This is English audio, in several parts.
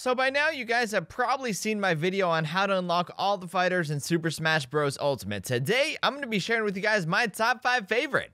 So by now, you guys have probably seen my video on how to unlock all the fighters in Super Smash Bros. Ultimate. Today, I'm going to be sharing with you guys my top 5 favorite.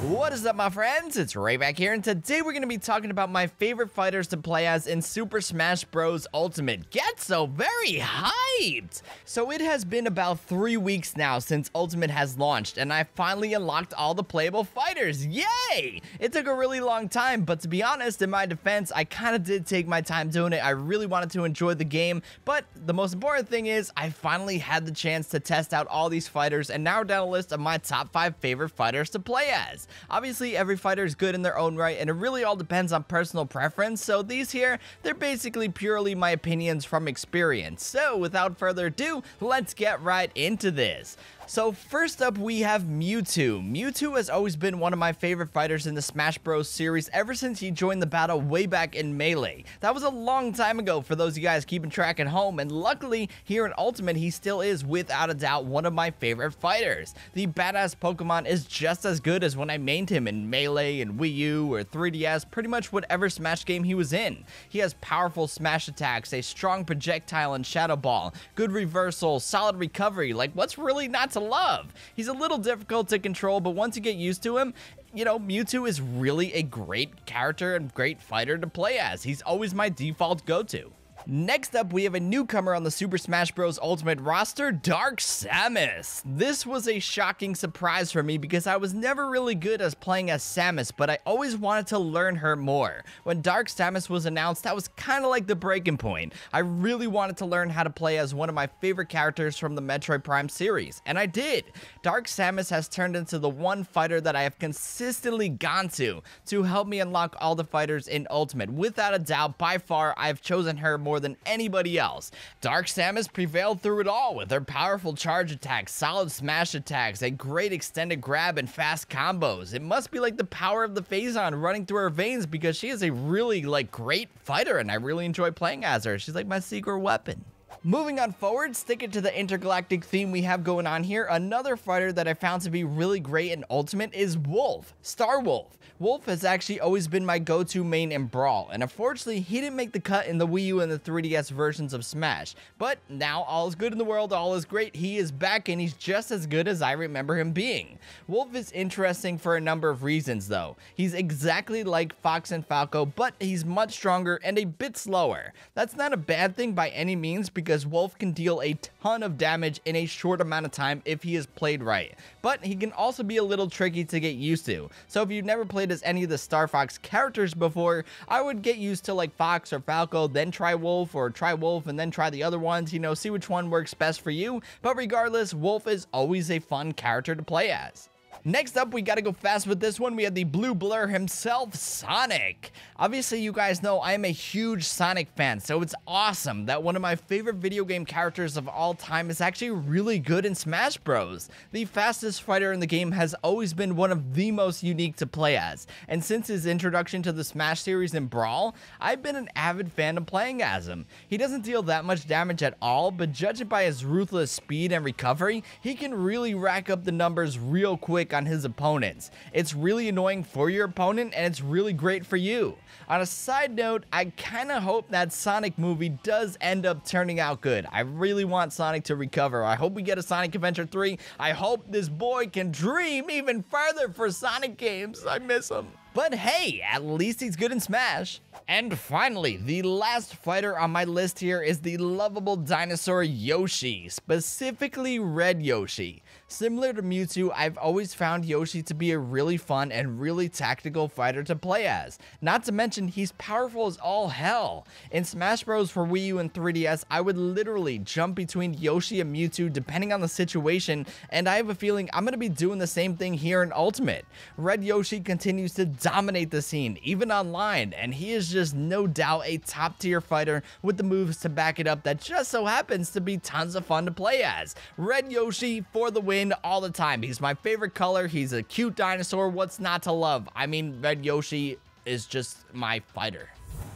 What is up, my friends? It's Ray back here, and today we're going to be talking about my favorite fighters to play as in Super Smash Bros. Ultimate. Get so very hyped! So it has been about 3 weeks now since Ultimate has launched, and I finally unlocked all the playable fighters. Yay! It took a really long time, but to be honest, in my defense, I kind of did take my time doing it. I really wanted to enjoy the game, but the most important thing is I finally had the chance to test out all these fighters and narrow down a list of my top 5 favorite fighters to play as. Obviously, every fighter is good in their own right, and it really all depends on personal preference, so these here, they're basically purely my opinions from experience. So, without further ado, let's get right into this. So first up, we have Mewtwo. Mewtwo has always been one of my favorite fighters in the Smash Bros. Series ever since he joined the battle way back in Melee. That was a long time ago for those of you guys keeping track at home, and luckily, here in Ultimate, he still is, without a doubt, one of my favorite fighters. The badass Pokemon is just as good as when I mained him in Melee and Wii U or 3DS, pretty much whatever Smash game he was in. He has powerful Smash attacks, a strong projectile and Shadow Ball, good reversal, solid recovery, like what's really not to love? He's a little difficult to control, but once you get used to him, you know, Mewtwo is really a great character and great fighter to play as. He's always my default go-to. Next up, we have a newcomer on the Super Smash Bros. Ultimate roster, Dark Samus. This was a shocking surprise for me because I was never really good as playing as Samus, but I always wanted to learn her more. When Dark Samus was announced, that was kind of like the breaking point. I really wanted to learn how to play as one of my favorite characters from the Metroid Prime series, and I did. Dark Samus has turned into the one fighter that I have consistently gone to help me unlock all the fighters in Ultimate. Without a doubt, by far, I've chosen her more than anybody else. Dark Samus prevailed through it all with her powerful charge attacks, solid smash attacks, a great extended grab, and fast combos. It must be like the power of the Phazon running through her veins because she is a really great fighter, and I really enjoy playing as her. She's like my secret weapon. Moving on forward, sticking to the intergalactic theme we have going on here, another fighter that I found to be really great in Ultimate is Wolf, Star Wolf. Wolf has actually always been my go-to main in Brawl, and unfortunately, he didn't make the cut in the Wii U and the 3DS versions of Smash. But now, all is good in the world, all is great, he is back, and he's just as good as I remember him being. Wolf is interesting for a number of reasons, though. He's exactly like Fox and Falco, but he's much stronger and a bit slower. That's not a bad thing by any means, because Wolf can deal a ton of damage in a short amount of time if he is played right. But he can also be a little tricky to get used to. So if you've never played as any of the Star Fox characters before, I would get used to like Fox or Falco, then try Wolf, or try Wolf and then try the other ones, you know, see which one works best for you. But regardless, Wolf is always a fun character to play as. Next up, we gotta go fast with this one. We have the blue blur himself, Sonic. Obviously, you guys know I am a huge Sonic fan, so it's awesome that one of my favorite video game characters of all time is actually really good in Smash Bros. The fastest fighter in the game has always been one of the most unique to play as, and since his introduction to the Smash series in Brawl, I've been an avid fan of playing as him. He doesn't deal that much damage at all, but judging by his ruthless speed and recovery, he can really rack up the numbers real quick on his opponents. It's really annoying for your opponent, and it's really great for you. On a side note, I kind of hope that Sonic movie does end up turning out good. I really want Sonic to recover. I hope we get a Sonic Adventure 3. I hope this boy can dream even further for Sonic games. I miss him. But hey, at least he's good in Smash. And finally, the last fighter on my list here is the lovable dinosaur Yoshi, specifically Red Yoshi. Similar to Mewtwo, I've always found Yoshi to be a really fun and really tactical fighter to play as. Not to mention, he's powerful as all hell. In Smash Bros. For Wii U and 3DS, I would literally jump between Yoshi and Mewtwo depending on the situation, and I have a feeling I'm going to be doing the same thing here in Ultimate. Red Yoshi continues to dominate the scene, even online, and he is just no doubt a top tier fighter with the moves to back it up that just so happens to be tons of fun to play as. Red Yoshi for the win all the time. He's my favorite color, he's a cute dinosaur, what's not to love? I mean, Red Yoshi is just my fighter.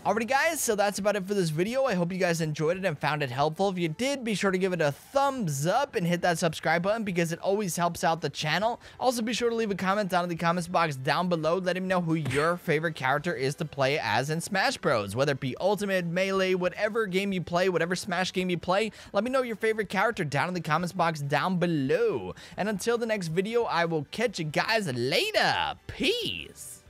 Alrighty guys, so that's about it for this video. I hope you guys enjoyed it and found it helpful. If you did, be sure to give it a thumbs up and hit that subscribe button because it always helps out the channel. Also, be sure to leave a comment down in the comments box down below letting me know who your favorite character is to play as in Smash Bros. Whether it be Ultimate, Melee, whatever game you play, whatever Smash game you play, let me know your favorite character down in the comments box down below. And until the next video, I will catch you guys later. Peace.